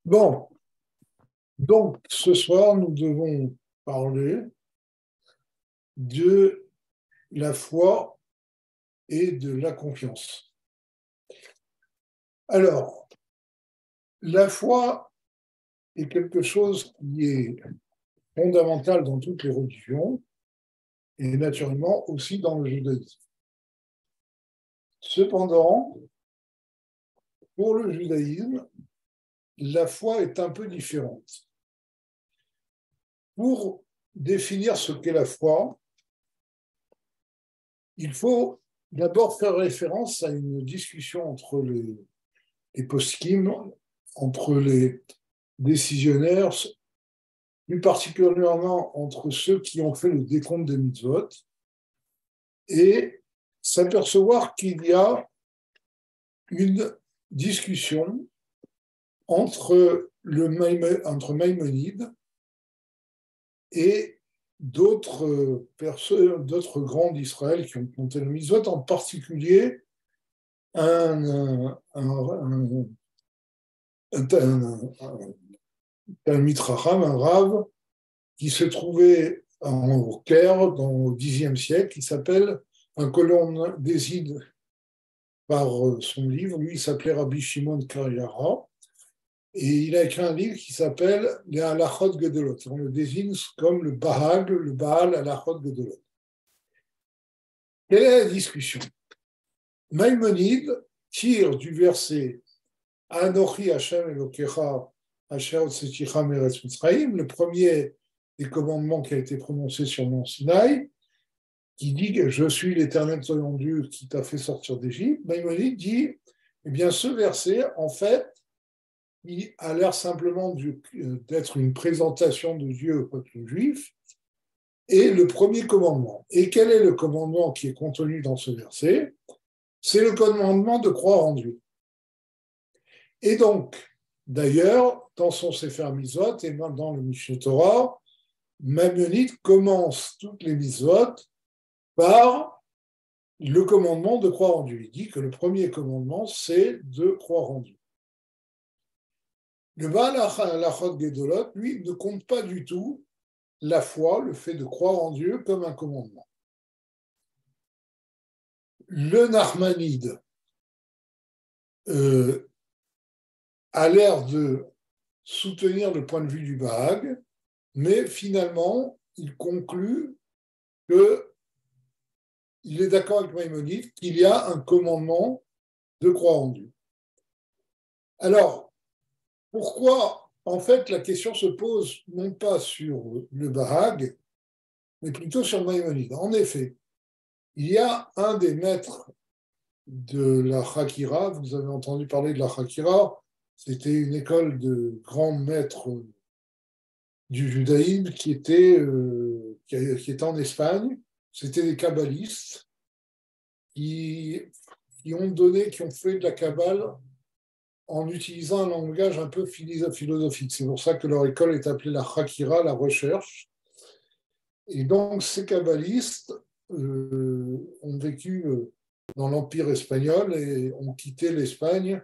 Bon, donc ce soir, nous devons parler de la foi et de la confiance. Alors, la foi est quelque chose qui est fondamental dans toutes les religions et naturellement aussi dans le judaïsme. Cependant, pour le judaïsme, la foi est un peu différente. Pour définir ce qu'est la foi, il faut d'abord faire référence à une discussion entre les poskim, entre les décisionnaires, plus particulièrement entre ceux qui ont fait le décompte des mitzvot, et s'apercevoir qu'il y a une discussion entre Maïmonide et d'autres personnes, d'autres grands d'Israël qui ont compté le mitzvot, en particulier un Talmid Chacham, un Rav, qui se trouvait au Caire au Xe siècle, qui s'appelle, un que l'on désigne par son livre, lui il s'appelait Rabbi Shimon Kariara, et il a écrit un livre qui s'appelle Les Halachot Gedolot. On le désigne comme le Baal Halachot Gedolot. Quelle est la discussion? Maïmonide tire du verset Anochi Hashem Elokecha Asher Hotzeticha Meretz Mitzrayim, le premier des commandements qui a été prononcé sur Mont Sinaï, qui dit que je suis l'Éternel ton Dieu qui t'a fait sortir d'Égypte. Maïmonide dit, eh bien ce verset, en fait, il a l'air simplement d'être une présentation de Dieu au peuple juif, et le premier commandement. Et quel est le commandement qui est contenu dans ce verset? C'est le commandement de croire en Dieu. Et donc, d'ailleurs, dans son Sefer Mitzvot et même dans le Mishneh Torah, Maïmonide commence toutes les mitzvot par le commandement de croire en Dieu. Il dit que le premier commandement, c'est de croire en Dieu. Le Baal Halachot Gedolot, lui, ne compte pas du tout la foi, le fait de croire en Dieu, comme un commandement. Le Nachmanide a l'air de soutenir le point de vue du Bahag, mais finalement, il conclut qu'il est d'accord avec Maïmonide qu'il y a un commandement de croire en Dieu. Alors, pourquoi, en fait, la question se pose non pas sur le Bahag, mais plutôt sur Maïmonide. En effet, il y a un des maîtres de la Hakira, vous avez entendu parler de la Hakira, c'était une école de grands maîtres du judaïsme qui était en Espagne. C'était des kabbalistes qui ont fait de la kabbale en utilisant un langage un peu philosophique. C'est pour ça que leur école est appelée la Hakira, la recherche. Et donc, ces kabbalistes ont vécu dans l'Empire espagnol et ont quitté l'Espagne,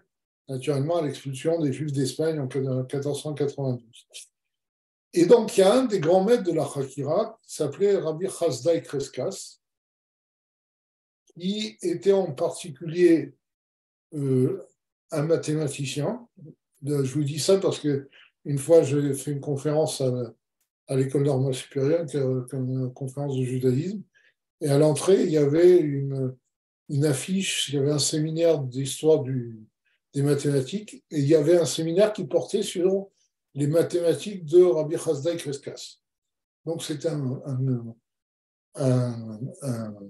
naturellement, à l'expulsion des Juifs d'Espagne en 1492. Et donc, il y a un des grands maîtres de la Hakira qui s'appelait Rabbi Chasdai Crescas, qui était en particulier un mathématicien. Je vous dis ça parce qu'une fois, j'ai fait une conférence à l'école normale supérieure, une conférence de judaïsme, et à l'entrée, il y avait une affiche, il y avait un séminaire d'histoire des mathématiques, et il y avait un séminaire qui portait sur les mathématiques de Rabbi Chasdai Crescas. Donc c'est un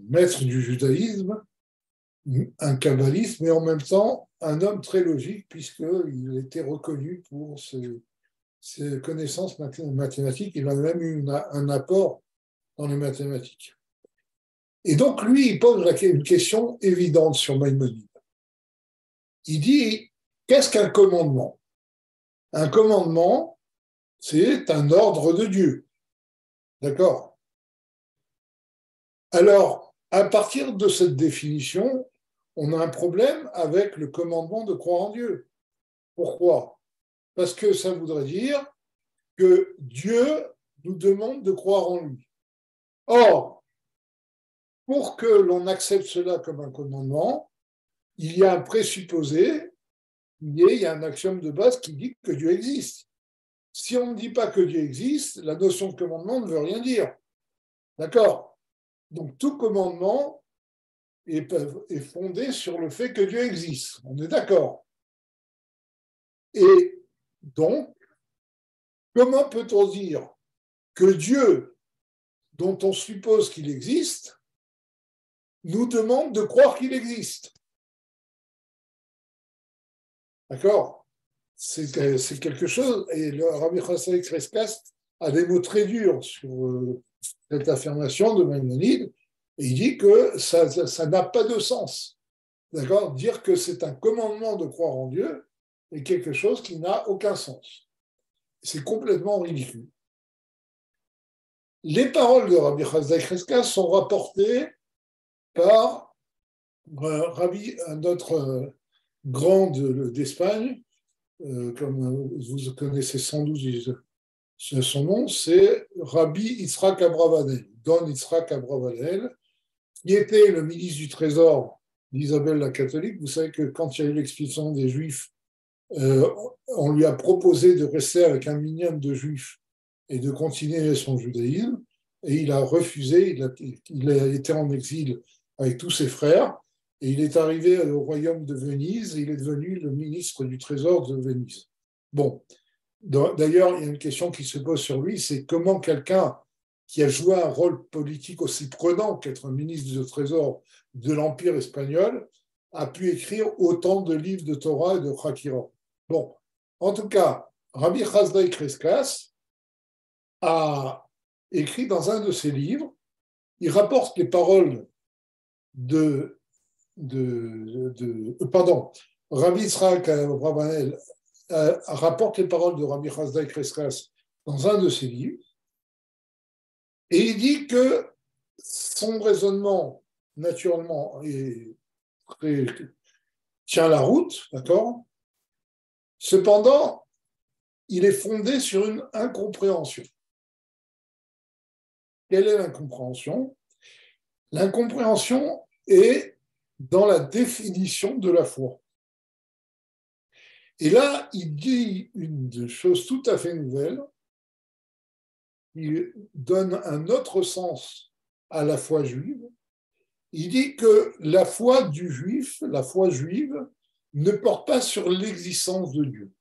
maître du judaïsme, un kabbaliste, mais en même temps un homme très logique, puisqu'il était reconnu pour ses connaissances mathématiques. Il a même eu un apport dans les mathématiques. Et donc, lui, il pose une question évidente sur Maïmonide. Il dit, qu'est-ce qu'un commandement? Un commandement, c'est un ordre de Dieu. D'accord? Alors, à partir de cette définition, on a un problème avec le commandement de croire en Dieu. Pourquoi? parce que ça voudrait dire que Dieu nous demande de croire en lui. Or, pour que l'on accepte cela comme un commandement, il y a un présupposé, il y a un axiome de base qui dit que Dieu existe. Si on ne dit pas que Dieu existe, la notion de commandement ne veut rien dire. D'accord? Donc tout commandement est fondé sur le fait que Dieu existe. On est d'accord? Et donc, comment peut-on dire que Dieu, dont on suppose qu'il existe, nous demande de croire qu'il existe? D'accord? C'est quelque chose, et le Rabbi Chassaï Crescas a des mots très durs sur cette affirmation de Maïmonide, et il dit que ça n'a pas de sens. D'accord? Dire que c'est un commandement de croire en Dieu est quelque chose qui n'a aucun sens. C'est complètement ridicule. Les paroles de Rabbi Chassaï Crescas sont rapportées par un autre grand d'Espagne, comme vous connaissez sans doute son nom, c'est Rabbi Yitzhak Abravanel, Don Yitzhak Abravanel, qui était le ministre du Trésor d'Isabelle la catholique. Vous savez que quand il y a eu l'expulsion des Juifs, on lui a proposé de rester avec un minyan de Juifs et de continuer son judaïsme, et il a refusé, il a été en exil avec tous ses frères, et il est arrivé au royaume de Venise, et il est devenu le ministre du Trésor de Venise. Bon, d'ailleurs, il y a une question qui se pose sur lui, c'est comment quelqu'un qui a joué un rôle politique aussi prenant qu'être un ministre du Trésor de l'Empire espagnol a pu écrire autant de livres de Torah et de Chakira. Bon, en tout cas, Rabbi Chasdaï Crescas a écrit dans un de ses livres, il rapporte les paroles Rabbi Yitzhak Abravanel rapporte les paroles de Rabbi Chasdaï Crescas dans un de ses livres, et il dit que son raisonnement, naturellement, tient la route, d'accord? Cependant, il est fondé sur une incompréhension. Quelle est l'incompréhension? L'incompréhension est dans la définition de la foi. Et là, il dit une chose tout à fait nouvelle. Il donne un autre sens à la foi juive. Il dit que la foi du juif, la foi juive, ne porte pas sur l'existence de Dieu.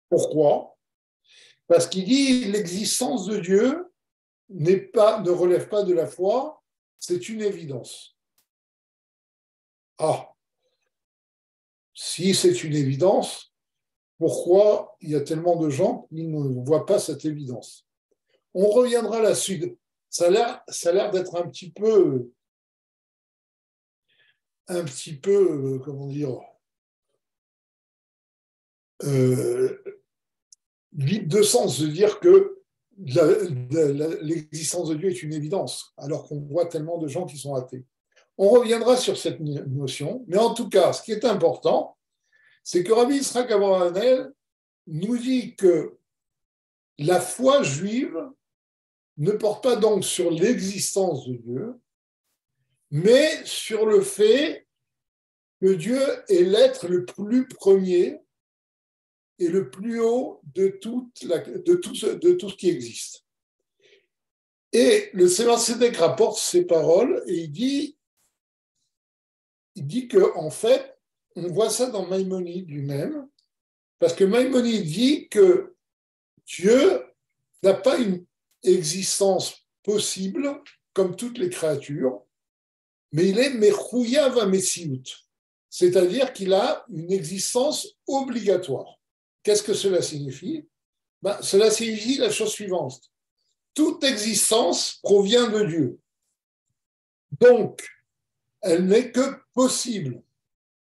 Pourquoi? Parce qu'il dit l'existence de Dieu ne relève pas de la foi, c'est une évidence. Ah, si c'est une évidence, pourquoi il y a tellement de gens qui ne voient pas cette évidence? On reviendra là-dessus. Ça a l'air d'être un petit peu, comment dire, vide de sens de dire que l'existence de Dieu est une évidence, alors qu'on voit tellement de gens qui sont athées. On reviendra sur cette notion, mais en tout cas, ce qui est important, c'est que Rabbi Yitzhak Abravanel nous dit que la foi juive ne porte pas donc sur l'existence de Dieu, mais sur le fait que Dieu est l'être le plus premier et le plus haut de tout ce qui existe. Et le Tzemar Tzedek rapporte ces paroles et il dit qu'en fait, on voit ça dans Maïmonide lui-même, parce que Maïmonide dit que Dieu n'a pas une existence possible comme toutes les créatures, mais il est Mechouyav HaMetziut, c'est-à-dire qu'il a une existence obligatoire. Qu'est-ce que cela signifie? Cela signifie la chose suivante. Toute existence provient de Dieu. Donc, elle n'est que possible.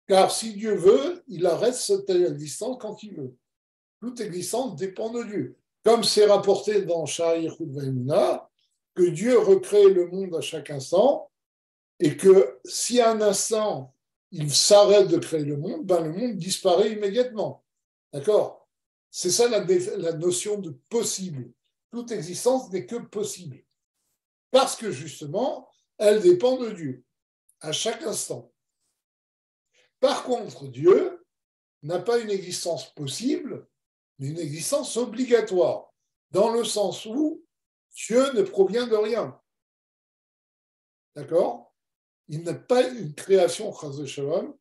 Car si Dieu veut, il arrête cette existence quand il veut. Toute existence dépend de Dieu. Comme c'est rapporté dans Sha'ar Vaimuna, que Dieu recrée le monde à chaque instant, et que si à un instant, il s'arrête de créer le monde disparaît immédiatement. D'accord? C'est ça la notion de possible. Toute existence n'est que possible. Parce que justement, elle dépend de Dieu, à chaque instant. Par contre, Dieu n'a pas une existence possible, mais une existence obligatoire, dans le sens où Dieu ne provient de rien. D'accord? Il n'a pas une création, chas v'shalom.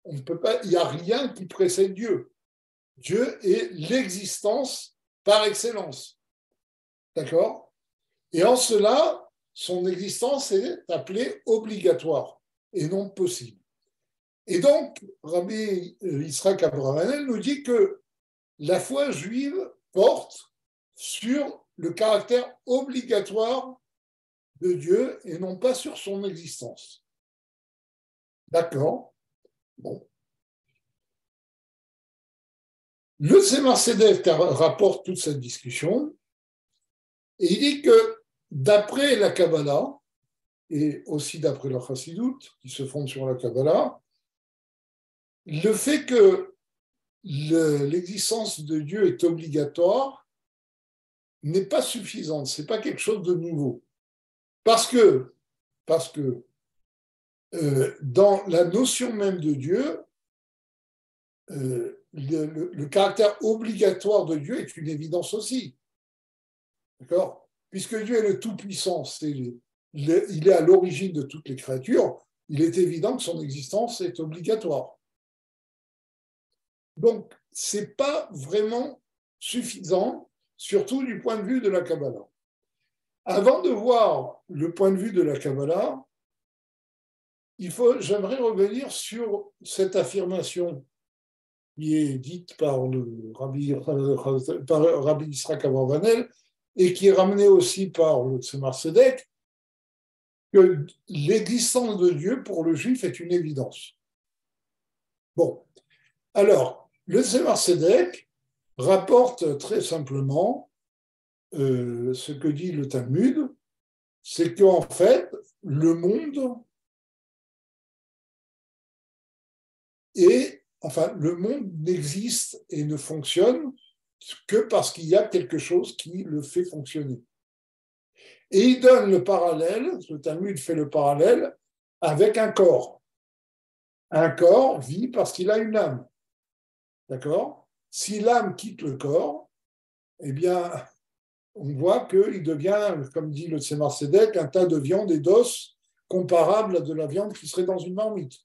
On ne peut pas, il n'y a rien qui précède Dieu. Dieu est l'existence par excellence. D'accord? Et en cela, son existence est appelée obligatoire et non possible. Et donc, Rabbi Yitzhak Abravanel nous dit que la foi juive porte sur le caractère obligatoire de Dieu et non pas sur son existence. D'accord? Bon. Le Tzemar Tzedek rapporte toute cette discussion et il dit que d'après la Kabbalah et aussi d'après la Chassidut, qui se fonde sur la Kabbalah, le fait que l'existence de Dieu est obligatoire n'est pas suffisante, ce n'est pas quelque chose de nouveau. Parce que dans la notion même de Dieu, le caractère obligatoire de Dieu est une évidence aussi. D'accord? Puisque Dieu est le Tout-Puissant, il est à l'origine de toutes les créatures, il est évident que son existence est obligatoire. Donc, ce n'est pas vraiment suffisant, surtout du point de vue de la Kabbalah. Avant de voir le point de vue de la Kabbalah, j'aimerais revenir sur cette affirmation qui est dite par le Rabbi Yitzhak Abravanel et qui est ramenée aussi par le Tzemar Tzedek, que l'existence de Dieu pour le juif est une évidence. Bon, alors, le Tzemar Tzedek rapporte très simplement ce que dit le Talmud, c'est qu'en fait, le monde n'existe et ne fonctionne que parce qu'il y a quelque chose qui le fait fonctionner. Et il donne le parallèle, le Talmud fait le parallèle avec un corps. Un corps vit parce qu'il a une âme. D'accord? Si l'âme quitte le corps, eh bien, on voit qu'il devient, comme dit le Tzemar Tzedek, un tas de viande et d'os comparable à de la viande qui serait dans une marmite.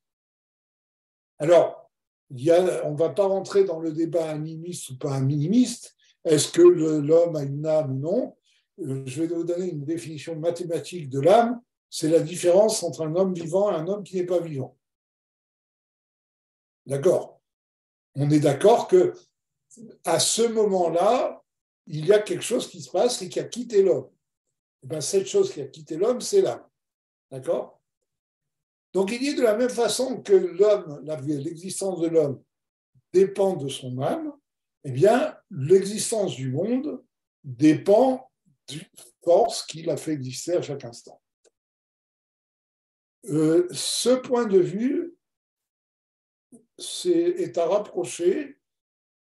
Alors, on ne va pas rentrer dans le débat animiste ou pas animiste. Est-ce que l'homme a une âme ou non? Je vais vous donner une définition mathématique de l'âme. C'est la différence entre un homme vivant et un homme qui n'est pas vivant. D'accord? On est d'accord que à ce moment-là, il y a quelque chose qui se passe et qui a quitté l'homme. Et bien, cette chose qui a quitté l'homme, c'est l'âme. D'accord? Donc, il dit de la même façon que l'homme, l'existence de l'homme dépend de son âme, eh bien, l'existence du monde dépend d'une force qui l'a fait exister à chaque instant. Ce point de vue est à rapprocher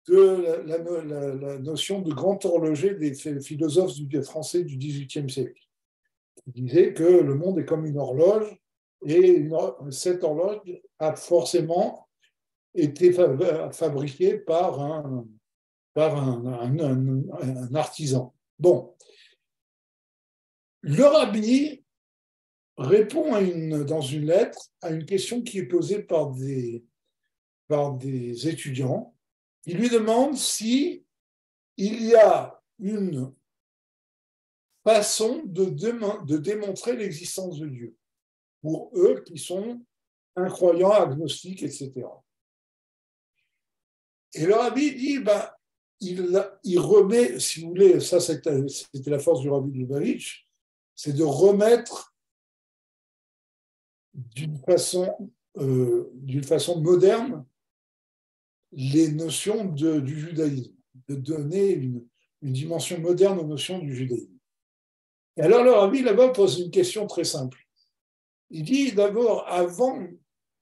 de la notion de grand horloger des philosophes français du XVIIIe siècle, qui disaient que le monde est comme une horloge et cette horloge a forcément été fabriquée par un artisan. Bon, le rabbi répond dans une lettre à une question qui est posée par des étudiants. Il lui demande si il y a une façon de démontrer l'existence de Dieu pour eux qui sont incroyants, agnostiques, etc. Et le rabbi dit, il remet, si vous voulez, ça c'était la force du rabbi de Lubavitch, c'est de remettre d'une façon moderne les notions du judaïsme, de donner une dimension moderne aux notions du judaïsme. Et alors le rabbi là-bas pose une question très simple. Il dit d'abord, avant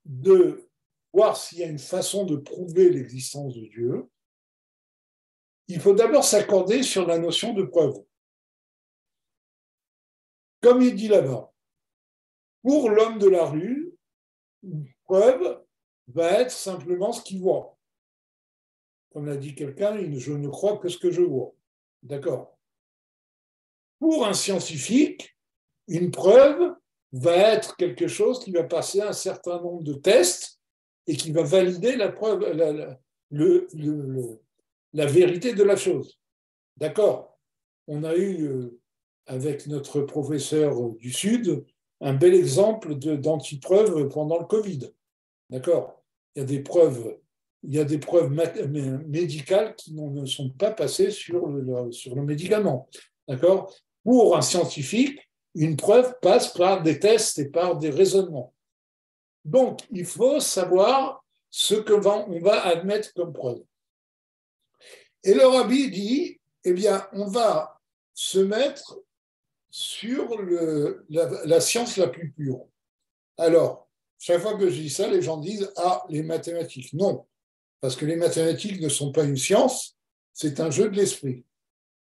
de voir s'il y a une façon de prouver l'existence de Dieu, il faut d'abord s'accorder sur la notion de preuve. Comme il dit là-bas, pour l'homme de la rue, une preuve va être simplement ce qu'il voit. Comme l'a dit quelqu'un, je ne crois que ce que je vois. D'accord. Pour un scientifique, une preuve va être quelque chose qui va passer un certain nombre de tests et qui va valider la preuve, la vérité de la chose. D'accord. On a eu, avec notre professeur du Sud, un bel exemple d'antipreuve pendant le Covid. D'accord. Il y a des preuves médicales qui ne sont pas passées sur le médicament. D'accord. Pour un scientifique, une preuve passe par des tests et par des raisonnements. Donc, il faut savoir ce qu'on va admettre comme preuve. Et le rabbi dit, eh bien, on va se mettre sur la science la plus pure. Alors, chaque fois que je dis ça, les gens disent « Ah, les mathématiques ». Non, parce que les mathématiques ne sont pas une science, c'est un jeu de l'esprit.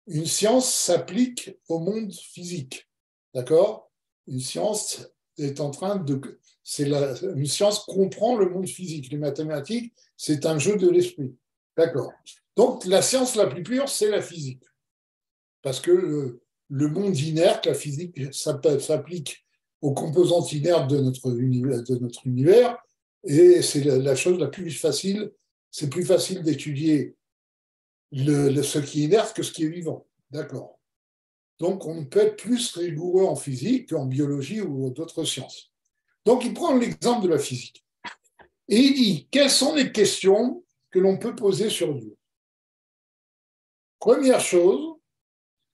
Une science s'applique au monde physique, d'accord? Une science est en train de... une science comprend le monde physique. Les mathématiques, c'est un jeu de l'esprit, d'accord? Donc, la science la plus pure, c'est la physique. Parce que le monde inerte, la physique, s'applique aux composantes inertes de notre univers, et c'est la chose la plus facile. C'est plus facile d'étudier ce qui est inerte que ce qui est vivant. D'accord. Donc, on peut être plus rigoureux en physique qu'en biologie ou d'autres sciences. Donc, il prend l'exemple de la physique. Et il dit, quelles sont les questions que l'on peut poser sur Dieu? Première chose,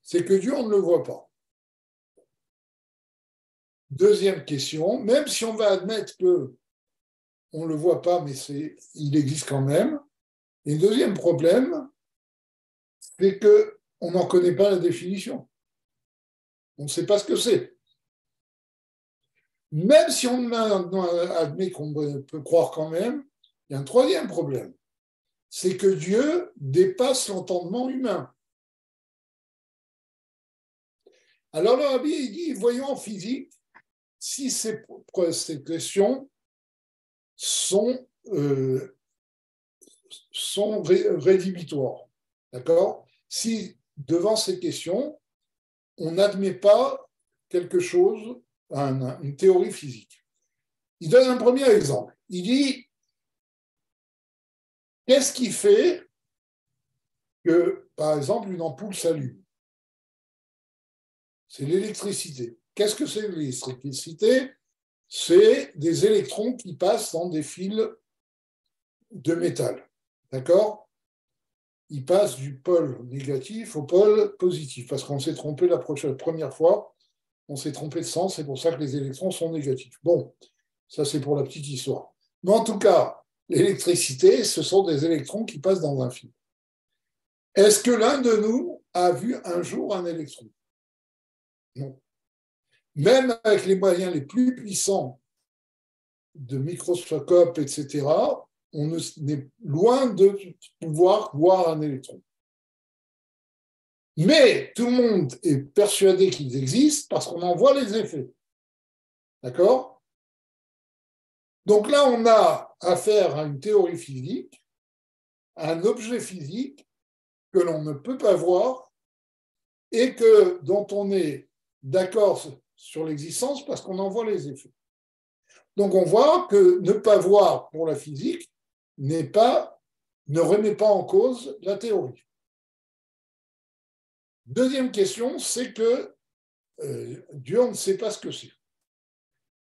c'est que Dieu, on ne le voit pas. Deuxième question, même si on va admettre qu'on ne le voit pas, mais il existe quand même. Et le deuxième problème, c'est qu'on n'en connaît pas la définition. On ne sait pas ce que c'est. Même si on admet qu'on peut croire quand même, il y a un troisième problème. C'est que Dieu dépasse l'entendement humain. Alors le rabbi, il dit, voyons en physique si ces questions sont rédhibitoires. D'accord? Si, devant ces questions, on n'admet pas quelque chose, une théorie physique. Il donne un premier exemple. Il dit, qu'est-ce qui fait que, par exemple, une ampoule s'allume? C'est l'électricité. Qu'est-ce que c'est l'électricité? C'est des électrons qui passent dans des fils de métal. D'accord? Ils passent du pôle négatif au pôle positif, parce qu'on s'est trompé la première fois, on s'est trompé de sens, c'est pour ça que les électrons sont négatifs. Bon, ça c'est pour la petite histoire. Mais en tout cas, l'électricité, ce sont des électrons qui passent dans un fil. Est-ce que l'un de nous a vu un jour un électron? Non. Même avec les moyens les plus puissants de microscope, etc., on est loin de pouvoir voir un électron. Mais tout le monde est persuadé qu'ils existent parce qu'on en voit les effets. D'accord? Donc là, on a affaire à une théorie physique, à un objet physique que l'on ne peut pas voir et dont on est d'accord sur l'existence parce qu'on en voit les effets. Donc on voit que ne pas voir pour la physique ne remet pas en cause la théorie. Deuxième question, c'est que Dieu, on ne sait pas ce que c'est.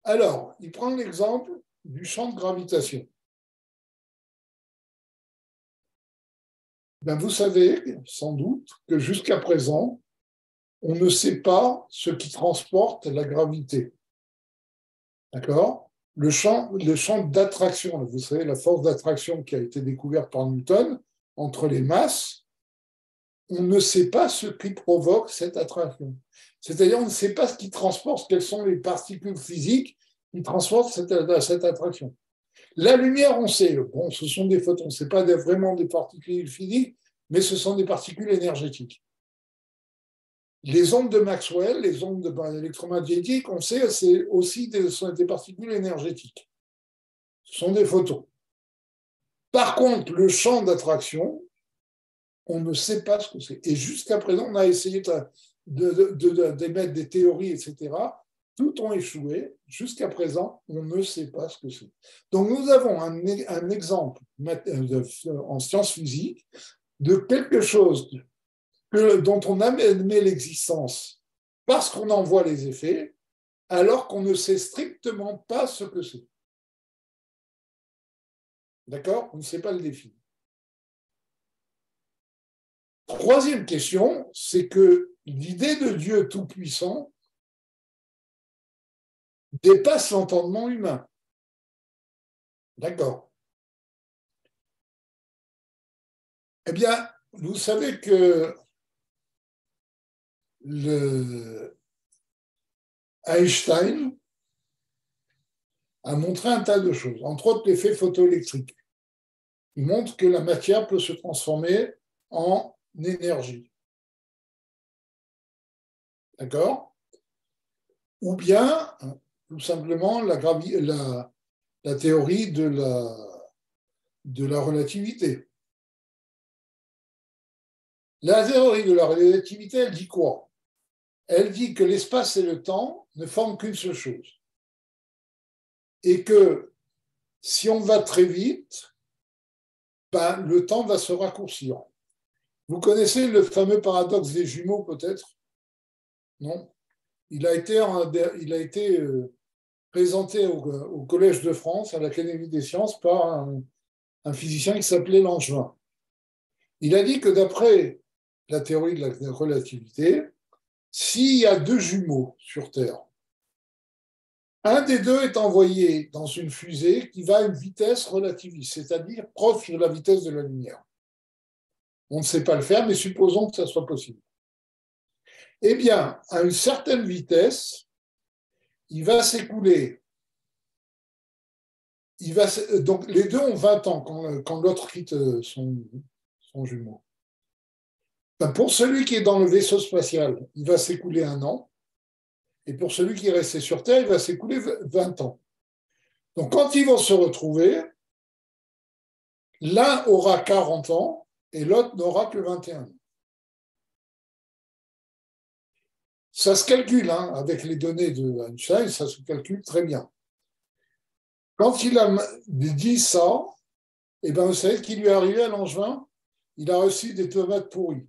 Alors, il prend l'exemple du champ de gravitation. Ben, vous savez sans doute que jusqu'à présent, on ne sait pas ce qui transporte la gravité. D'accord? Le champ d'attraction, vous savez, la force d'attraction qui a été découverte par Newton entre les masses, on ne sait pas ce qui provoque cette attraction. C'est-à-dire, on ne sait pas ce qui transporte, quelles sont les particules physiques qui transportent cette attraction. La lumière, on sait, bon, ce sont des photons, ce n'est pas vraiment des particules physiques, mais ce sont des particules énergétiques. Les ondes de Maxwell, les ondes électromagnétiques, on sait, c'est aussi sont des particules énergétiques. Ce sont des photons. Par contre, le champ d'attraction, on ne sait pas ce que c'est. Et jusqu'à présent, on a essayé d'émettre des théories, etc. Tout ont échoué. Jusqu'à présent, on ne sait pas ce que c'est. Donc, nous avons un exemple en sciences physiques de quelque chose dont on admet l'existence parce qu'on en voit les effets, alors qu'on ne sait strictement pas ce que c'est. D'accord? On ne sait pas le définir. Troisième question, c'est que l'idée de Dieu tout-puissant dépasse l'entendement humain. D'accord. Eh bien, vous savez que Einstein a montré un tas de choses, entre autres l'effet photoélectrique. Il montre que la matière peut se transformer en énergie. D'accord? Ou bien, tout simplement, la théorie de la relativité. La théorie de la relativité, elle dit quoi? Elle dit que l'espace et le temps ne forment qu'une seule chose. Et que si on va très vite, ben, le temps va se raccourcir. Vous connaissez le fameux paradoxe des jumeaux, peut-être? Non? Il a été présenté au Collège de France, à l'Académie des sciences, par un physicien qui s'appelait Langevin. Il a dit que d'après la théorie de la relativité, s'il y a deux jumeaux sur Terre, un des deux est envoyé dans une fusée qui va à une vitesse relativiste, c'est-à-dire proche de la vitesse de la lumière. On ne sait pas le faire, mais supposons que ça soit possible. Eh bien, à une certaine vitesse, il va s'écouler. Donc, les deux ont 20 ans quand l'autre quitte son jumeau. Ben, pour celui qui est dans le vaisseau spatial, il va s'écouler 1 an. Et pour celui qui est resté sur Terre, il va s'écouler 20 ans. Donc, quand ils vont se retrouver, l'un aura 40 ans et l'autre n'aura que 21 ans. Ça se calcule, hein, avec les données de Einstein, ça se calcule très bien. Quand il a dit ça, eh ben, vous savez ce qui lui est arrivé à Langevin? Il a reçu des tomates pourries.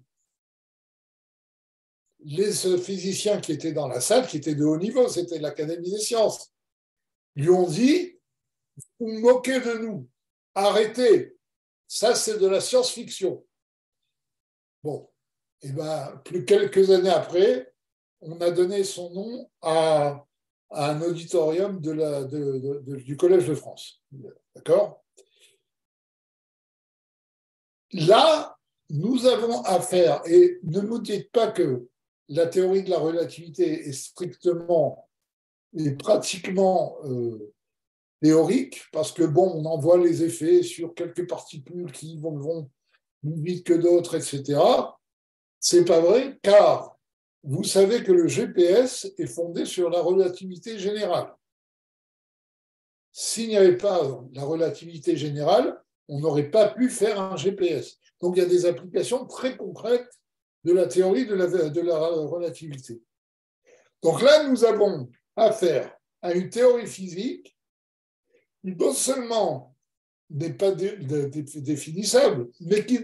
Les physiciens qui étaient dans la salle, qui étaient de haut niveau, c'était l'Académie des sciences, lui ont dit, vous vous moquez de nous, arrêtez, ça c'est de la science-fiction. Bon, et ben, plus quelques années après, on a donné son nom à un auditorium du Collège de France. D'accord? Là, nous avons affaire, et ne nous dites pas que la théorie de la relativité est pratiquement théorique, parce que bon, on en voit les effets sur quelques particules qui vont plus vite que d'autres, etc. C'est pas vrai, car vous savez que le GPS est fondé sur la relativité générale. S'il n'y avait pas la relativité générale, on n'aurait pas pu faire un GPS. Donc il y a des applications très concrètes de la théorie de la relativité. Donc là, nous avons affaire à une théorie physique qui non seulement n'est pas définissable, mais qui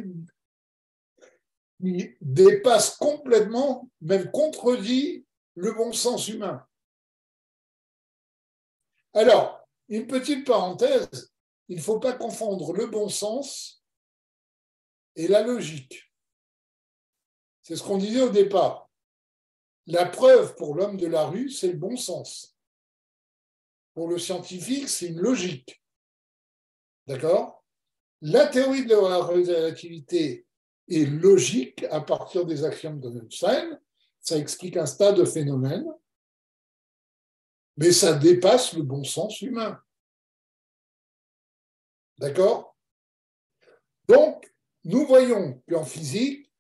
dépasse complètement, même contredit le bon sens humain. Alors, une petite parenthèse, il ne faut pas confondre le bon sens et la logique. C'est ce qu'on disait au départ. La preuve pour l'homme de la rue, c'est le bon sens. Pour le scientifique, c'est une logique. D'accord? La théorie de la relativité est logique à partir des axiomes d'Einstein. Ça explique un tas de phénomènes, mais ça dépasse le bon sens humain. D'accord? Donc, nous voyons qu'en physique,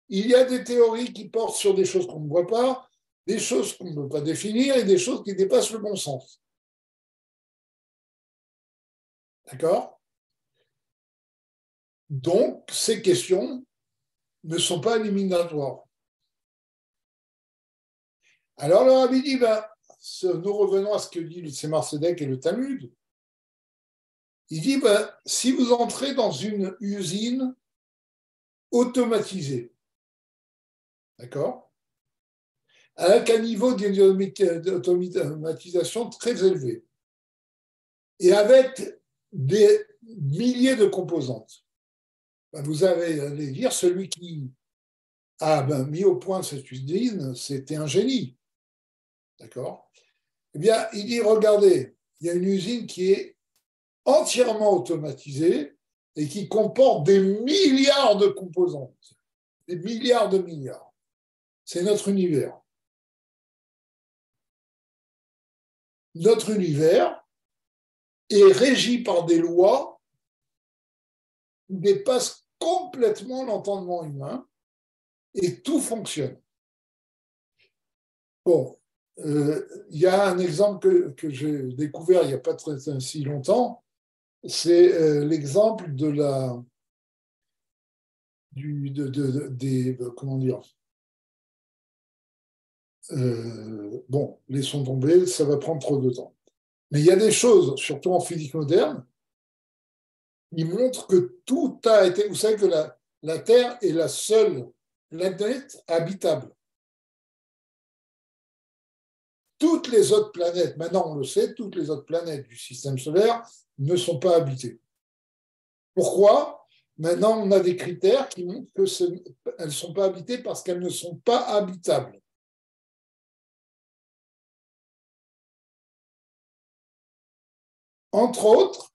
il y a des théories qui portent sur des choses qu'on ne voit pas, des choses qu'on ne peut pas définir et des choses qui dépassent le bon sens. D'accord? Donc, ces questions ne sont pas éliminatoires. Alors, le rabbi dit, nous revenons à ce que dit le Tzemar Tzedek et le Talmud. Il dit, si vous entrez dans une usine automatisée, d'accord, avec un niveau d'automatisation très élevé, et avec des milliers de composantes, vous allez dire, celui qui a mis au point cette usine, c'était un génie. D'accord? Eh bien, il dit, regardez, il y a une usine qui est entièrement automatisée et qui comporte des milliards de composantes, des milliards de milliards. C'est notre univers. Notre univers est régi par des lois qui dépassent complètement l'entendement humain et tout fonctionne. Bon, il y a un exemple que j'ai découvert il n'y a pas si longtemps, c'est l'exemple comment dire, bon, laissons tomber, ça va prendre trop de temps. Mais il y a des choses, surtout en physique moderne, qui montrent que tout a été. Vous savez que la Terre est la seule planète habitable. Toutes les autres planètes, maintenant on le sait, toutes les autres planètes du système solaire ne sont pas habitées. Pourquoi? Maintenant, on a des critères qui montrent qu'elles ne sont pas habitées parce qu'elles ne sont pas habitables. Entre autres,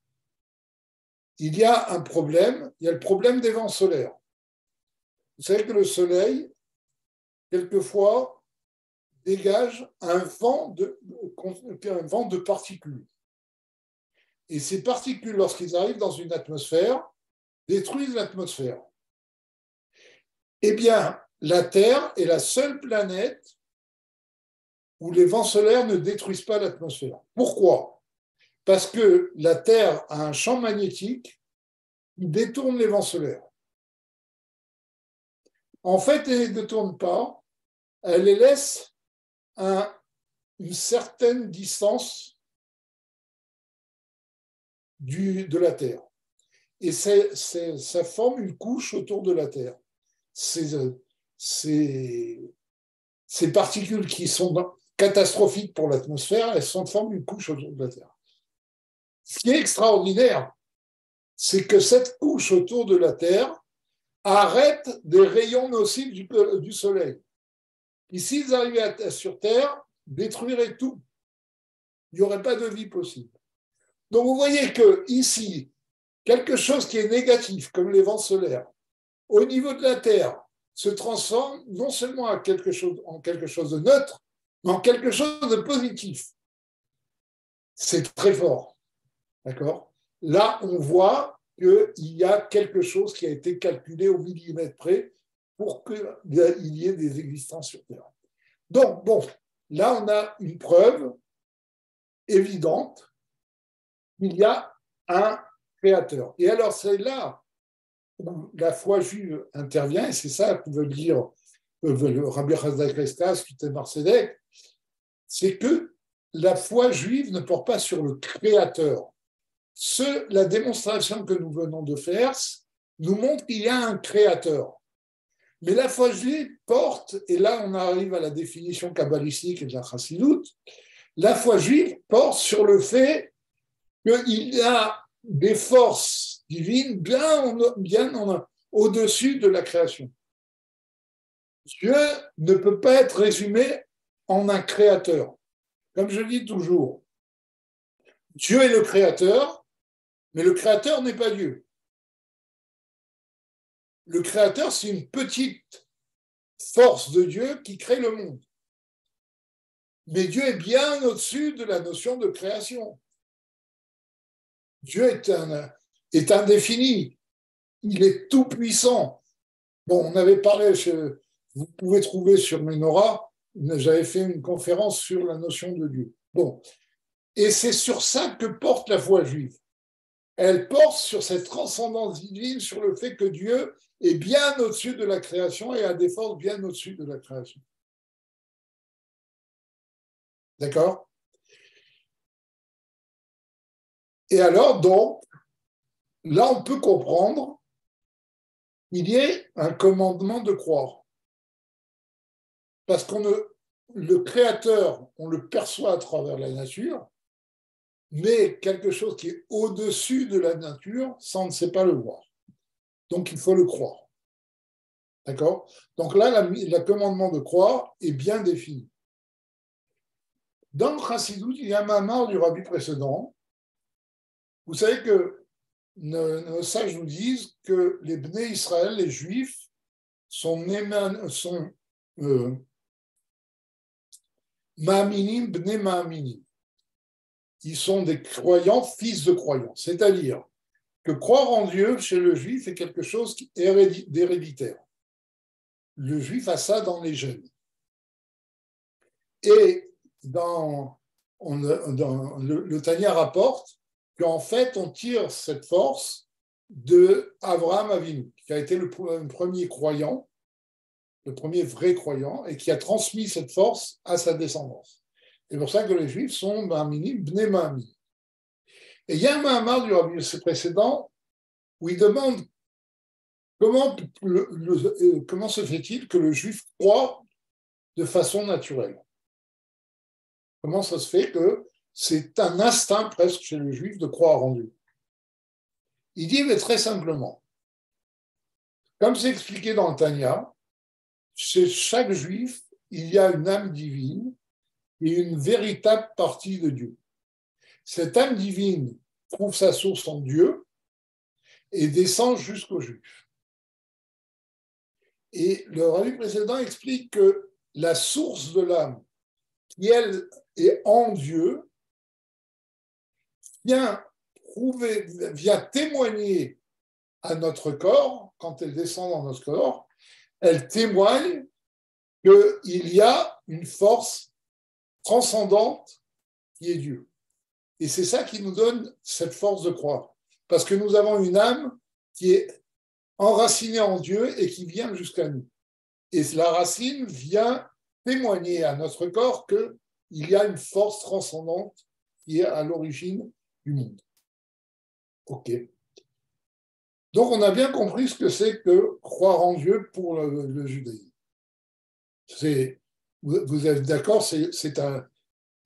il y a un problème, il y a le problème des vents solaires. Vous savez que le Soleil, quelquefois, dégage un vent de particules. Et ces particules, lorsqu'ils arrivent dans une atmosphère, détruisent l'atmosphère. Eh bien, la Terre est la seule planète où les vents solaires ne détruisent pas l'atmosphère. Pourquoi? Parce que la Terre a un champ magnétique qui détourne les vents solaires. En fait, elle ne les détourne pas, elle les laisse à une certaine distance de la Terre. Et ça forme une couche autour de la Terre. Ces particules qui sont catastrophiques pour l'atmosphère, elles forment une couche autour de la Terre. Ce qui est extraordinaire, c'est que cette couche autour de la Terre arrête des rayons nocifs du Soleil. Et s'ils arrivaient sur Terre, détruiraient tout. Il n'y aurait pas de vie possible. Donc vous voyez que ici, quelque chose qui est négatif, comme les vents solaires, au niveau de la Terre, se transforme non seulement en quelque chose de neutre, mais en quelque chose de positif. C'est très fort. D'accord? Là, on voit qu'il y a quelque chose qui a été calculé au millimètre près pour qu'il y ait des existences sur Terre. Donc, bon, là, on a une preuve évidente qu'il y a un créateur. Et alors, c'est là où la foi juive intervient, et c'est ça que veut dire le Rabbi Chazda Kreskas, qui était Marcédek, c'est que la foi juive ne porte pas sur le créateur. La démonstration que nous venons de faire nous montre qu'il y a un créateur. Mais la foi juive porte, et là on arrive à la définition kabbalistique et de la chassidoute, la foi juive porte sur le fait qu'il y a des forces divines bien au-dessus de la création. Dieu ne peut pas être résumé en un créateur. Comme je dis toujours, Dieu est le créateur, mais le créateur n'est pas Dieu. Le créateur, c'est une petite force de Dieu qui crée le monde. Mais Dieu est bien au-dessus de la notion de création. Dieu est indéfini. Il est tout puissant. Bon, on avait parlé, vous pouvez trouver sur Menorah, j'avais fait une conférence sur la notion de Dieu. Bon, et c'est sur ça que porte la foi juive. Elle porte sur cette transcendance divine, sur le fait que Dieu est bien au-dessus de la création et a des forces bien au-dessus de la création. D'accord? Et alors, donc, là, on peut comprendre qu'il y ait un commandement de croire. Parce qu'on le créateur, on le perçoit à travers la nature, mais quelque chose qui est au-dessus de la nature, ça, on ne sait pas le voir. Donc, il faut le croire. D'accord? Donc là, le commandement de croire est bien défini. Dans le Chassidut, il y a un mamar du rabbi précédent. Vous savez que nos sages nous disent que les Bnei Israël, les Juifs, sont Ma'aminim, Bnei Ma'aminim. Ils sont des croyants, fils de croyants. C'est-à-dire que croire en Dieu chez le Juif est quelque chose d'héréditaire. Le Juif a ça dans les gènes. Et le Tanya rapporte qu'en fait, on tire cette force de Abraham Avinu, qui a été le premier croyant, le premier vrai croyant, et qui a transmis cette force à sa descendance. C'est pour ça que les Juifs sont Ma'aminim, Bnei Ma'aminim. Et il y a un Mahamar du rabbi précédent où il demande comment se fait-il que le Juif croit de façon naturelle? Comment ça se fait que c'est un instinct presque chez le Juif de croire en Dieu? Il dit, mais très simplement, comme c'est expliqué dans le Tanya, chez chaque Juif, il y a une âme divine et une véritable partie de Dieu. Cette âme divine trouve sa source en Dieu et descend jusqu'au Juif. Et le rabbi précédent explique que la source de l'âme, qui elle est en Dieu, vient témoigner à notre corps, quand elle descend dans notre corps, elle témoigne qu'il y a une force transcendante qui est Dieu. Et c'est ça qui nous donne cette force de croire. Parce que nous avons une âme qui est enracinée en Dieu et qui vient jusqu'à nous. Et la racine vient témoigner à notre corps qu'il y a une force transcendante qui est à l'origine du monde. OK. Donc, on a bien compris ce que c'est que croire en Dieu pour le judaïsme. Vous êtes d'accord, c'est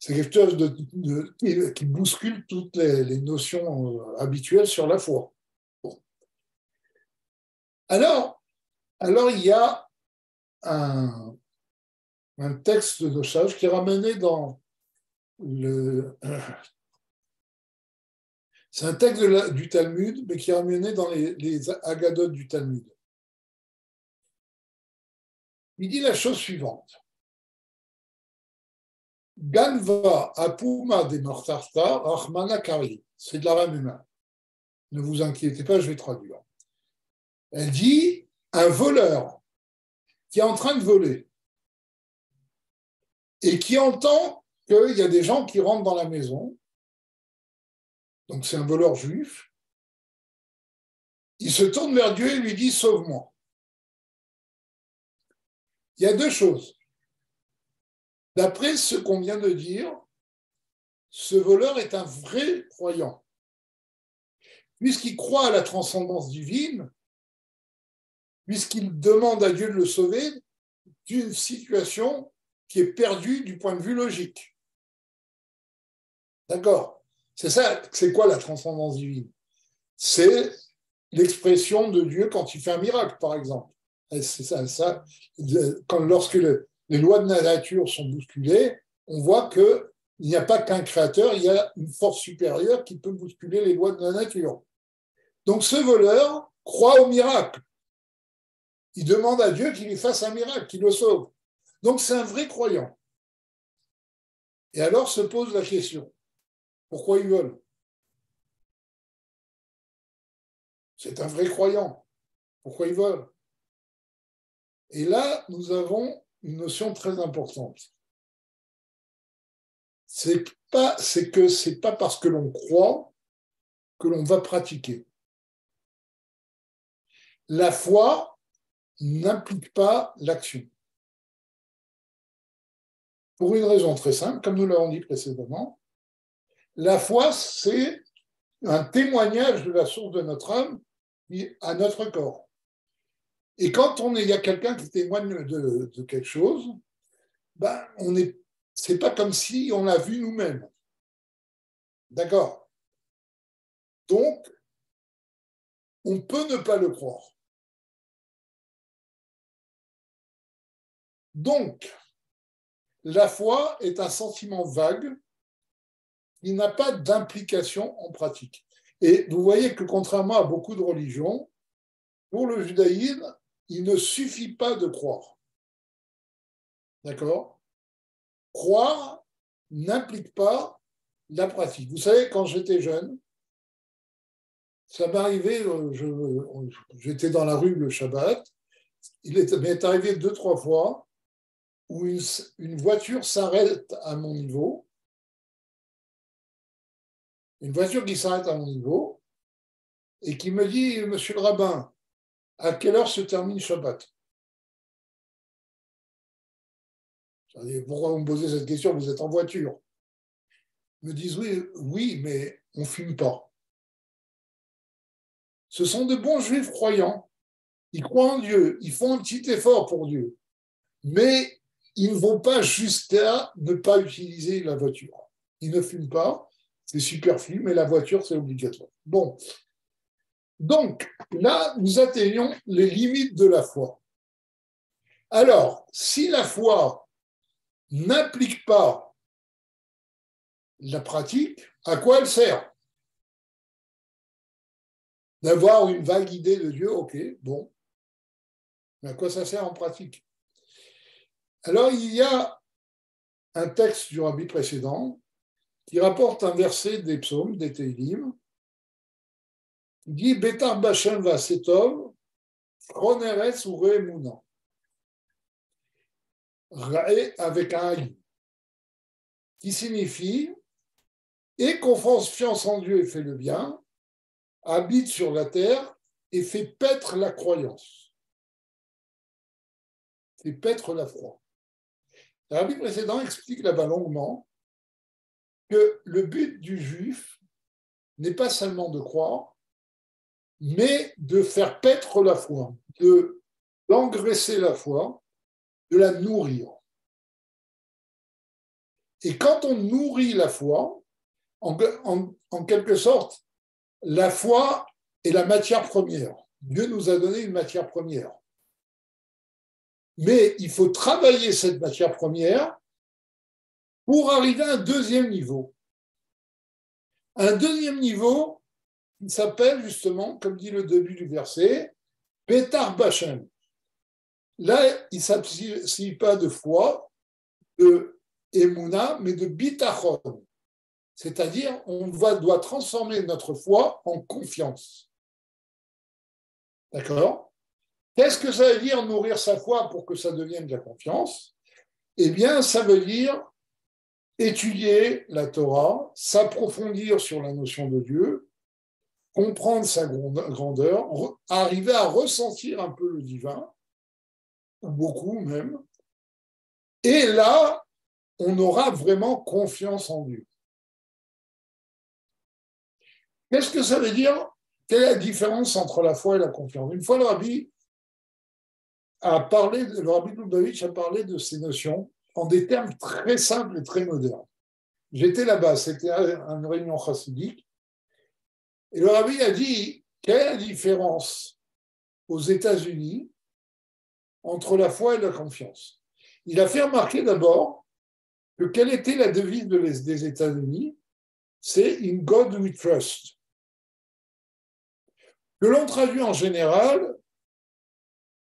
quelque chose qui bouscule toutes les notions habituelles sur la foi. Bon. Alors, il y a un texte de sage qui est ramené dans c'est un texte du Talmud, mais qui est ramené dans les Agadotes du Talmud. Il dit la chose suivante. Ganva apuma de martarta rahmana kari. C'est de l'arabe humain. Ne vous inquiétez pas, je vais traduire. Elle dit un voleur qui est en train de voler et qui entend qu'il y a des gens qui rentrent dans la maison. Donc c'est un voleur juif. Il se tourne vers Dieu et lui dit « Sauve-moi ». Il y a deux choses. D'après ce qu'on vient de dire, ce voleur est un vrai croyant. Puisqu'il croit à la transcendance divine, puisqu'il demande à Dieu de le sauver d'une situation qui est perdue du point de vue logique. D'accord? C'est ça, c'est quoi la transcendance divine? C'est l'expression de Dieu quand il fait un miracle, par exemple. Et c'est ça. Lorsque les lois de la nature sont bousculées, on voit qu'il n'y a pas qu'un créateur, il y a une force supérieure qui peut bousculer les lois de la nature. Donc ce voleur croit au miracle. Il demande à Dieu qu'il lui fasse un miracle, qu'il le sauve. Donc c'est un vrai croyant. Et alors se pose la question, pourquoi il vole? C'est un vrai croyant. Pourquoi il vole? Et là, nous avons une notion très importante. C'est que c'est pas parce que l'on croit que l'on va pratiquer. La foi n'implique pas l'action. Pour une raison très simple, comme nous l'avons dit précédemment, la foi, c'est un témoignage de la source de notre âme à notre corps. Et quand il y a quelqu'un qui témoigne de quelque chose, ben, c'est pas comme si on l'a vu nous-mêmes. D'accord? Donc, on peut ne pas le croire. Donc, la foi est un sentiment vague qui n'a pas d'implication en pratique. Et vous voyez que contrairement à beaucoup de religions, pour le judaïsme, il ne suffit pas de croire. D'accord? Croire n'implique pas la pratique. Vous savez, quand j'étais jeune, ça m'arrivait, j'étais dans la rue le Shabbat, il m'est arrivé 2-3 fois où une voiture s'arrête à mon niveau, une voiture qui s'arrête à mon niveau et qui me dit, monsieur le rabbin, à quelle heure se termine Shabbat? Pourquoi vous me posez cette question? Vous êtes en voiture. Ils me disent oui, mais on ne fume pas. Ce sont de bons juifs croyants. Ils croient en Dieu. Ils font un petit effort pour Dieu. Mais ils ne vont pas jusqu'à ne pas utiliser la voiture. Ils ne fument pas. C'est superflu, mais la voiture, c'est obligatoire. Bon. Donc, là, nous atteignons les limites de la foi. Alors, si la foi n'implique pas la pratique, à quoi elle sert? D'avoir une vague idée de Dieu, ok, bon. Mais à quoi ça sert en pratique? Alors, il y a un texte du rabbi précédent qui rapporte un verset des psaumes, des Teilim, qui dit « Betar Bashem va setov, chron eretz ou re'emuna » avec un I, qui signifie « Et confiance en Dieu et fait le bien, habite sur la terre et fait paître la croyance. » Fait paître la foi. Le rabbi précédent explique là-bas longuement que le but du juif n'est pas seulement de croire, mais de faire paître la foi, d'engraisser la foi, de la nourrir. Et quand on nourrit la foi, en quelque sorte, la foi est la matière première. Dieu nous a donné une matière première. Mais il faut travailler cette matière première pour arriver à un deuxième niveau. Un deuxième niveau qui s'appelle justement, comme dit le début du verset, Betar Bashem. Là, il ne s'agit pas de foi, de Emouna, mais de Bitachon. C'est-à-dire, on doit transformer notre foi en confiance. D'accord? Qu'est-ce que ça veut dire nourrir sa foi pour que ça devienne de la confiance? Eh bien, ça veut dire étudier la Torah, s'approfondir sur la notion de Dieu, comprendre sa grandeur, arriver à ressentir un peu le divin, ou beaucoup même, et là, on aura vraiment confiance en Dieu. Qu'est-ce que ça veut dire? Quelle est la différence entre la foi et la confiance? Une fois, le rabbi Lubavitch a parlé de ces notions en des termes très simples et très modernes. J'étais là-bas, c'était une réunion chassidique, et le rabbi a dit, quelle est la différence aux États-Unis entre la foi et la confiance? Il a fait remarquer d'abord que quelle était la devise des États-Unis? C'est « In God we trust », que l'on traduit en général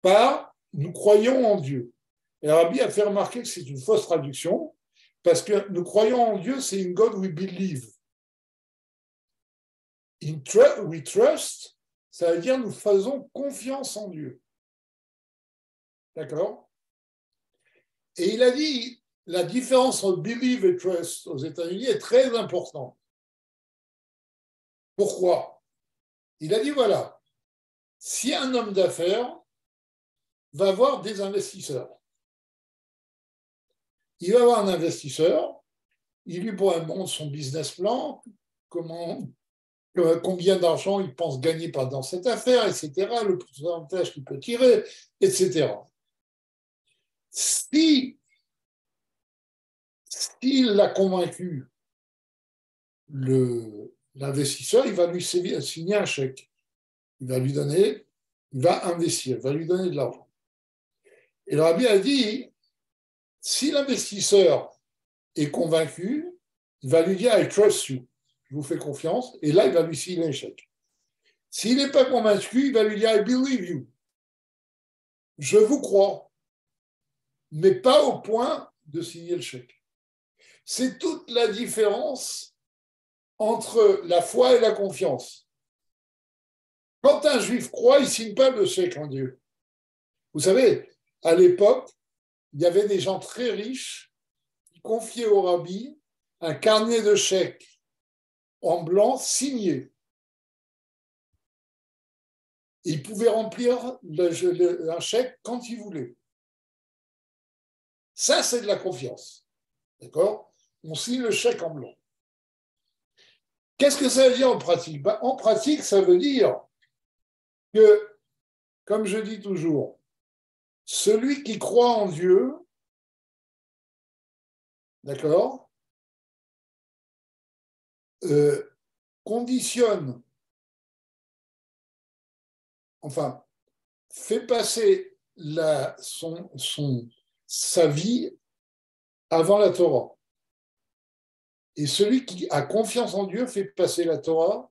par « nous croyons en Dieu ». Et Rabbi a fait remarquer que c'est une fausse traduction, parce que nous croyons en Dieu, c'est « In God we believe ». We trust, Ça veut dire nous faisons confiance en Dieu. D'accord? Et il a dit, la différence entre believe et trust aux États-Unis est très importante. Pourquoi? Il a dit, voilà, si un homme d'affaires va voir des investisseurs, il va voir un investisseur, il lui montre son business plan, combien d'argent il pense gagner dans cette affaire, etc., le pourcentage qu'il peut tirer, etc. S'il l'a convaincu, l'investisseur, il va lui signer un chèque. Il va lui donner, il va investir, il va lui donner de l'argent. Et le rabbi a dit, si l'investisseur est convaincu, il va lui dire I trust you, je vous fais confiance, et là, il va lui signer un chèque. S'il n'est pas convaincu, il va lui dire I believe you, je vous crois, mais pas au point de signer le chèque. C'est toute la différence entre la foi et la confiance. Quand un juif croit, il ne signe pas le chèque en Dieu. Vous savez, à l'époque, il y avait des gens très riches qui confiaient au rabbi un carnet de chèques en blanc signé. Et ils pouvaient remplir un chèque quand ils voulaient. Ça, c'est de la confiance. D'accord? On signe le chèque en blanc. Qu'est-ce que ça veut dire en pratique? En pratique, ça veut dire que, comme je dis toujours, celui qui croit en Dieu, d'accord, conditionne, enfin, fait passer sa vie avant la Torah. Et celui qui a confiance en Dieu fait passer la Torah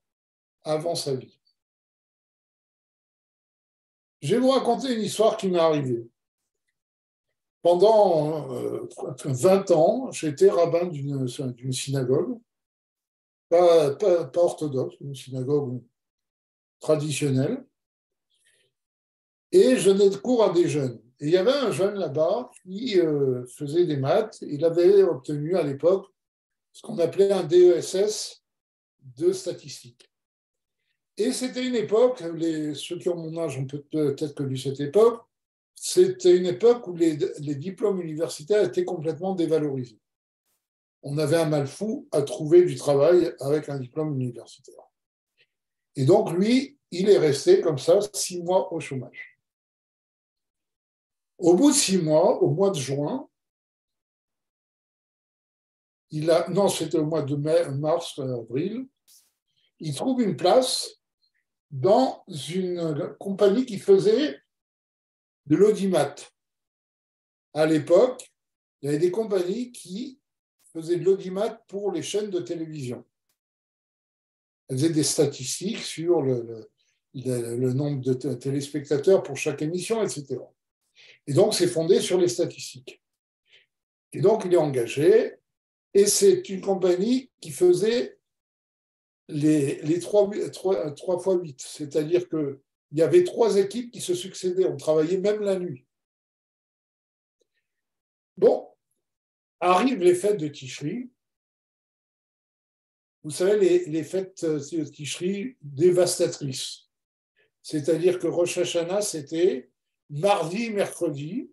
avant sa vie. Je vais vous raconter une histoire qui m'est arrivée. Pendant 20 ans, j'étais rabbin d'une synagogue, pas orthodoxe, une synagogue traditionnelle, et je donnais cours à des jeunes. Et il y avait un jeune là-bas qui faisait des maths. Il avait obtenu à l'époque ce qu'on appelait un DESS de statistique. Et c'était une époque, ceux qui ont mon âge ont peut-être connu cette époque, c'était une époque où les diplômes universitaires étaient complètement dévalorisés. On avait un mal fou à trouver du travail avec un diplôme universitaire. Et donc, lui, il est resté comme ça 6 mois au chômage. Au bout de 6 mois, au mois de juin, c'était au mois de mars, avril, il trouve une place dans une compagnie qui faisait de l'audimat. À l'époque, il y avait des compagnies qui faisaient de l'audimat pour les chaînes de télévision. Elles faisaient des statistiques sur le nombre de téléspectateurs pour chaque émission, etc. Et donc, c'est fondé sur les statistiques. Et donc, il est engagé, et c'est une compagnie qui faisait les 3 fois 8, c'est-à-dire qu'il y avait 3 équipes qui se succédaient, on travaillait même la nuit. Bon, arrivent les fêtes de Tishri. Vous savez, les fêtes de Tishri dévastatrices. C'est-à-dire que Rosh Hashanah, c'était mardi, mercredi,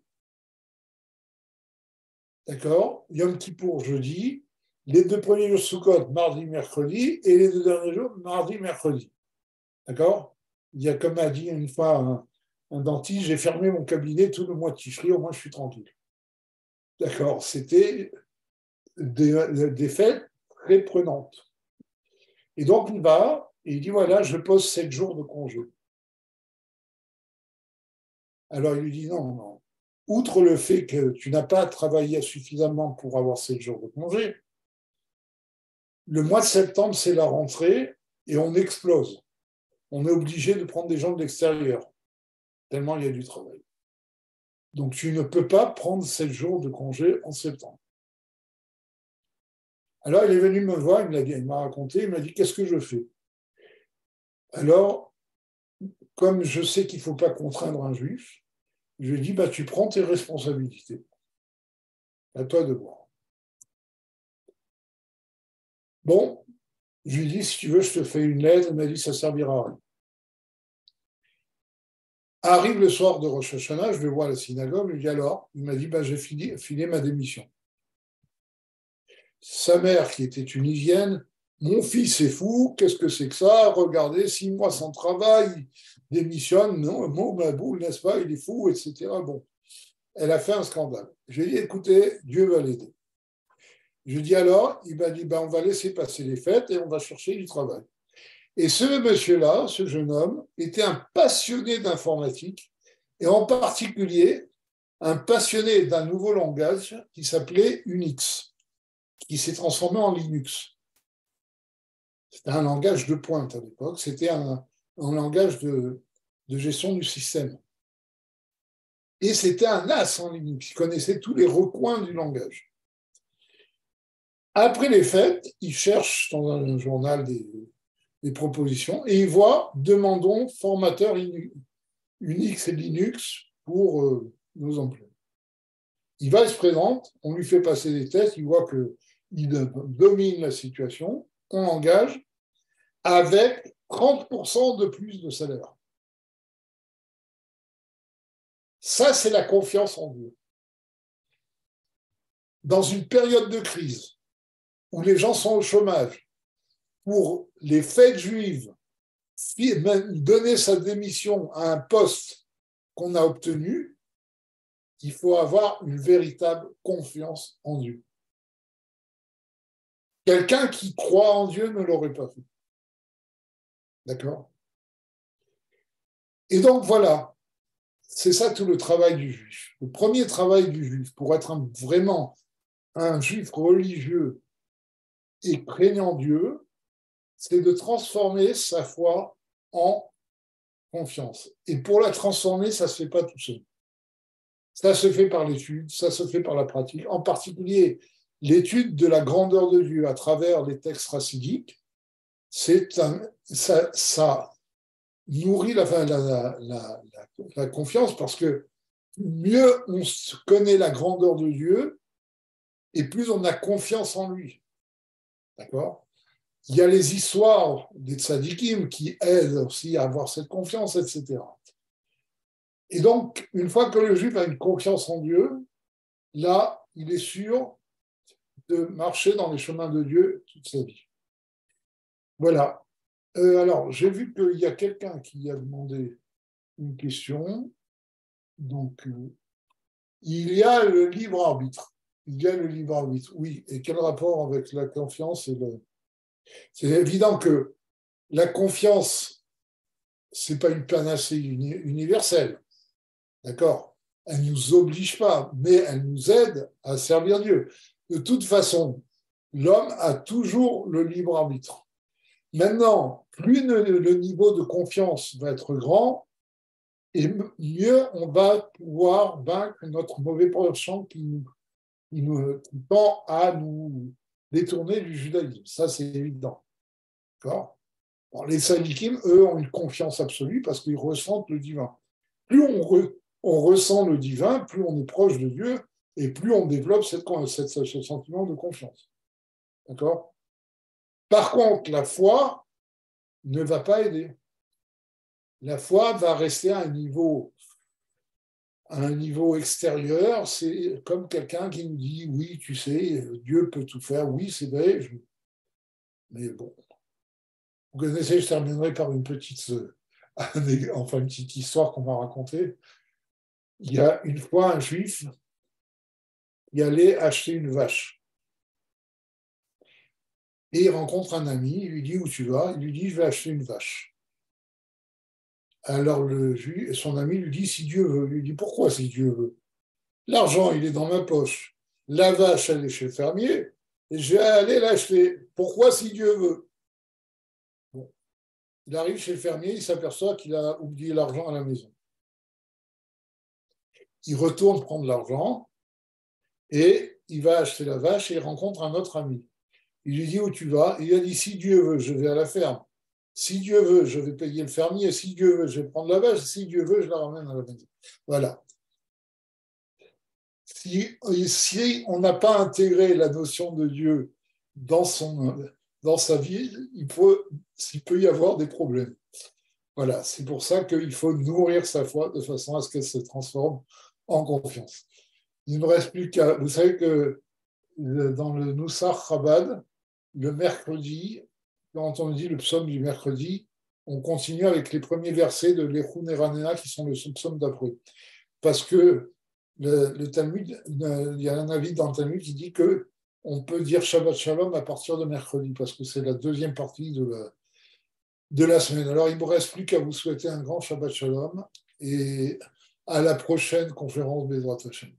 d'accord, Yom Kippour, jeudi, les 2 premiers jours Sukkot, mardi, mercredi, et les 2 derniers jours, mardi, mercredi. D'accord? Il y a, comme a dit une fois un dentiste, j'ai fermé mon cabinet tout le mois de Tishri, au moins je suis tranquille. D'accord? C'était des fêtes très prenantes. Et donc, il va, et il dit, voilà, je pose 7 jours de congé. Alors, il lui dit, non, non. Outre le fait que tu n'as pas travaillé suffisamment pour avoir 7 jours de congé, le mois de septembre, c'est la rentrée, et on explose. On est obligé de prendre des gens de l'extérieur, tellement il y a du travail. Donc, tu ne peux pas prendre 7 jours de congé en septembre. Alors, il est venu me voir, il m'a raconté, il m'a dit, qu'est-ce que je fais? Alors, comme je sais qu'il ne faut pas contraindre un juif, je lui ai dit, bah, tu prends tes responsabilités. À toi de voir. Bon, je lui ai dit, si tu veux, je te fais une lettre. Il m'a dit, ça ne servira à rien. Arrive le soir de Rosh Hashanah, je le vois à la synagogue, je lui dis alors, il m'a dit, bah, j'ai filé ma démission. Sa mère, qui était tunisienne, mon fils est fou, qu'est-ce que c'est que ça? Regardez, 6 mois sans travail, il démissionne, non, mon Maboul, n'est-ce pas, il est fou, etc. Bon, elle a fait un scandale. Je lui ai dit, écoutez, Dieu va l'aider. Je lui ai dit alors, il m'a dit, ben, on va laisser passer les fêtes et on va chercher du travail. Et ce monsieur-là, ce jeune homme, était un passionné d'informatique et en particulier un passionné d'un nouveau langage qui s'appelait Unix, qui s'est transformé en Linux. C'était un langage de pointe à l'époque, c'était un langage de gestion du système. Et c'était un as en Linux, il connaissait tous les recoins du langage. Après les fêtes, il cherche dans un journal des propositions et il voit « Demandons formateur Unix et Linux pour nos emplois ». Il va, il se présente, on lui fait passer des tests, il voit qu'il domine la situation, on l'engage avec 30% de plus de salaire. Ça, c'est la confiance en Dieu. Dans une période de crise où les gens sont au chômage, pour les fêtes juives, donner sa démission à un poste qu'on a obtenu, il faut avoir une véritable confiance en Dieu. Quelqu'un qui croit en Dieu ne l'aurait pas fait. D'accord? Et donc voilà, c'est ça tout le travail du juif. Le premier travail du juif, pour être vraiment un juif religieux et craignant Dieu, c'est de transformer sa foi en confiance. Et pour la transformer, ça ne se fait pas tout seul. Ça se fait par l'étude, ça se fait par la pratique, en particulier l'étude de la grandeur de Dieu à travers les textes racidiques. Ça nourrit la confiance parce que mieux on connaît la grandeur de Dieu et plus on a confiance en lui. D'accord? Il y a les histoires des tzadikim qui aident aussi à avoir cette confiance, etc. Et donc, une fois que le juif a une confiance en Dieu, là, il est sûr de marcher dans les chemins de Dieu toute sa vie. Voilà. Alors, j'ai vu qu'il y a quelqu'un qui a demandé une question. Donc, il y a le libre arbitre. Il y a le libre arbitre, oui. Et quel rapport avec la confiance C'est évident que la confiance, ce n'est pas une panacée universelle. D'accord? Elle ne nous oblige pas, mais elle nous aide à servir Dieu. De toute façon, l'homme a toujours le libre arbitre. Maintenant, plus le niveau de confiance va être grand, et mieux on va pouvoir vaincre notre mauvais penchant qui tend à nous détourner du judaïsme. Ça, c'est évident. D'accord? Bon, les sadikim, eux, ont une confiance absolue parce qu'ils ressentent le divin. Plus on ressent le divin, plus on est proche de Dieu et plus on développe ce sentiment de confiance. D'accord? Par contre, la foi ne va pas aider. La foi va rester à un niveau extérieur. C'est comme quelqu'un qui nous dit, oui, tu sais, Dieu peut tout faire. Oui, c'est vrai. Mais bon, vous connaissez, je terminerai par une petite histoire qu'on m'a racontée. Il y a une fois un juif qui allait acheter une vache. Et il rencontre un ami, il lui dit où tu vas? Il lui dit je vais acheter une vache. Alors son ami lui dit si Dieu veut. Il lui dit pourquoi si Dieu veut? L'argent il est dans ma poche. La vache elle est chez le fermier et je vais aller l'acheter. Pourquoi si Dieu veut? Bon. Il arrive chez le fermier, il s'aperçoit qu'il a oublié l'argent à la maison. Il retourne prendre l'argent et il va acheter la vache et il rencontre un autre ami. Il lui dit où tu vas? Il a dit si Dieu veut, je vais à la ferme. Si Dieu veut, je vais payer le fermier. Si Dieu veut, je vais prendre la vache. Si Dieu veut, je la ramène à la maison. Voilà. Si on n'a pas intégré la notion de Dieu dans sa vie, il peut y avoir des problèmes. Voilà, c'est pour ça qu'il faut nourrir sa foi de façon à ce qu'elle se transforme en confiance. Il ne me reste plus qu'à... Vous savez que dans le Nusach Chabad, le mercredi, quand on dit le psaume du mercredi, on continue avec les premiers versets de l'Echun Eranena qui sont le psaume d'après. Parce que le Talmud, il y a un avis dans le Talmud qui dit que on peut dire Shabbat Shalom à partir de mercredi, parce que c'est la deuxième partie de la semaine. Alors, il ne me reste plus qu'à vous souhaiter un grand Shabbat Shalom et à la prochaine conférence Bezrat Hashem.